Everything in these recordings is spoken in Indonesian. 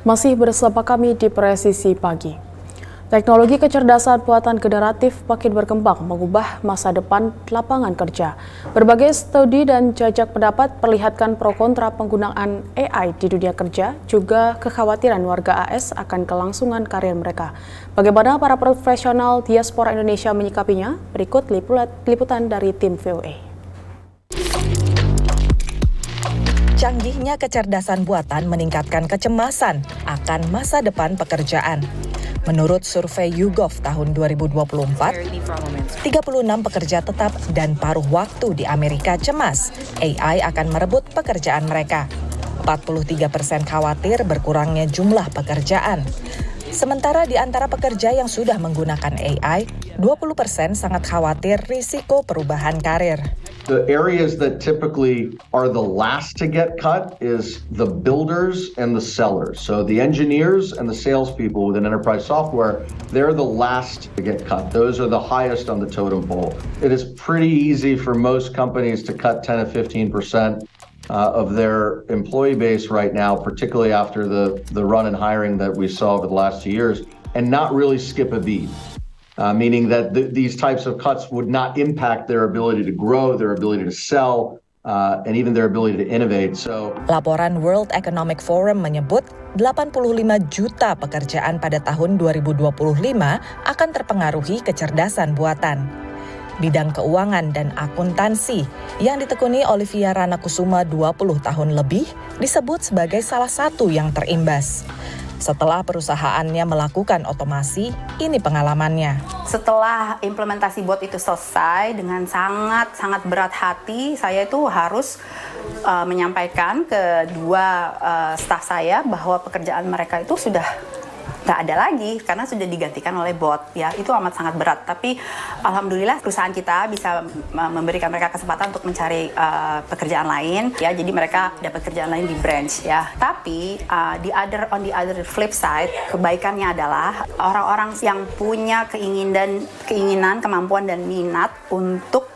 Masih bersama kami di Presisi Pagi. Teknologi kecerdasan buatan generatif makin berkembang mengubah masa depan lapangan kerja. Berbagai studi dan jajak pendapat perlihatkan pro kontra penggunaan AI di dunia kerja, juga kekhawatiran warga AS akan kelangsungan karir mereka. Bagaimana para profesional diaspora Indonesia menyikapinya? Berikut liputan dari tim VOA. Canggihnya kecerdasan buatan meningkatkan kecemasan akan masa depan pekerjaan. Menurut survei YouGov tahun 2024, 36 pekerja tetap dan paruh waktu di Amerika cemas AI akan merebut pekerjaan mereka. 43% khawatir berkurangnya jumlah pekerjaan. Sementara di antara pekerja yang sudah menggunakan AI, 20% sangat khawatir risiko perubahan karir. The areas that typically are the last to get cut is the builders and the sellers. So the engineers and the salespeople within enterprise software, they're the last to get cut. Those are the highest on the totem pole. It is pretty easy for most companies to cut 10 to 15% of their employee base right now, particularly after the run in hiring that we saw over the last 2 years, and not really skip a beat. Meaning that these types of cuts would not impact their ability to grow, their ability to sell, and even their ability to innovate. So, laporan World Economic Forum menyebut 85 juta pekerjaan pada tahun 2025 akan terpengaruhi kecerdasan buatan. Bidang keuangan dan akuntansi yang ditekuni Olivia Ranakusuma 20 tahun lebih disebut sebagai salah satu yang terimbas. Setelah perusahaannya melakukan otomasi, ini pengalamannya. Setelah implementasi bot itu selesai, dengan sangat berat hati, saya itu harus menyampaikan ke dua staf saya bahwa pekerjaan mereka itu sudah nggak ada lagi karena sudah digantikan oleh bot. Ya, itu amat sangat berat. Tapi alhamdulillah perusahaan kita bisa memberikan mereka kesempatan untuk mencari pekerjaan lain. Ya, jadi mereka dapat kerjaan lain di branch. Ya, tapi on the other flip side, kebaikannya adalah orang-orang yang punya keinginan, kemampuan dan minat untuk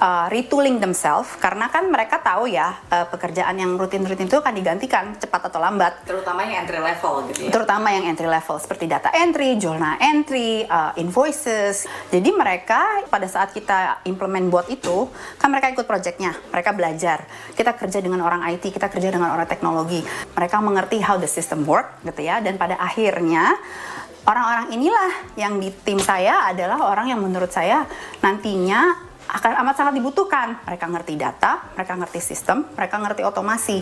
retooling themselves, karena kan mereka tahu ya pekerjaan yang rutin-rutin itu akan digantikan cepat atau lambat. Terutama yang entry level gitu ya? Terutama yang entry level seperti data entry, journal entry, invoices. Jadi mereka pada saat kita implement bot itu, kan mereka ikut projectnya, mereka belajar. Kita kerja dengan orang IT, kita kerja dengan orang teknologi. Mereka mengerti how the system work gitu ya, dan pada akhirnya orang-orang inilah yang di tim saya adalah orang yang menurut saya nantinya akan amat sangat dibutuhkan. Mereka ngerti data, mereka ngerti sistem, mereka ngerti otomasi.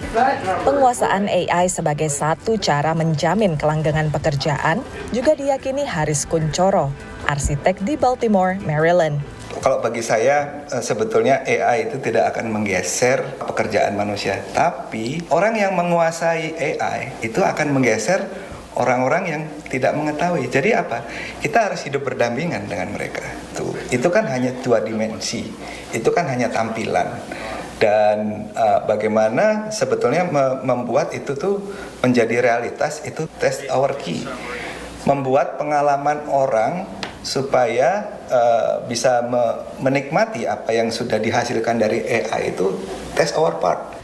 Penguasaan AI sebagai satu cara menjamin kelanggengan pekerjaan juga diyakini Haris Kuncoro, arsitek di Baltimore, Maryland. Kalau bagi saya sebetulnya AI itu tidak akan menggeser pekerjaan manusia, tapi orang yang menguasai AI itu akan menggeser orang-orang yang tidak mengetahui. Jadi apa? Kita harus hidup berdampingan dengan mereka. Itu kan hanya 2 dimensi. Itu kan hanya tampilan. Dan bagaimana sebetulnya membuat itu tuh menjadi realitas, itu test our key. Membuat pengalaman orang supaya bisa menikmati apa yang sudah dihasilkan dari AI itu test our part.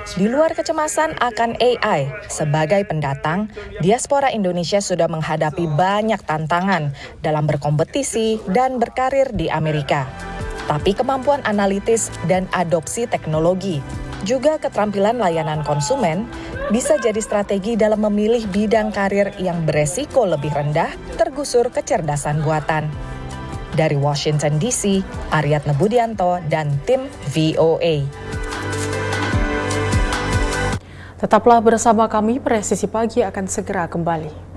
Di luar kecemasan akan AI, sebagai pendatang, diaspora Indonesia sudah menghadapi banyak tantangan dalam berkompetisi dan berkarir di Amerika. Tapi kemampuan analitis dan adopsi teknologi, juga keterampilan layanan konsumen, bisa jadi strategi dalam memilih bidang karir yang beresiko lebih rendah tergusur kecerdasan buatan. Dari Washington DC, Aryatna Budianto dan tim VOA. Tetaplah bersama kami, Presisi Pagi akan segera kembali.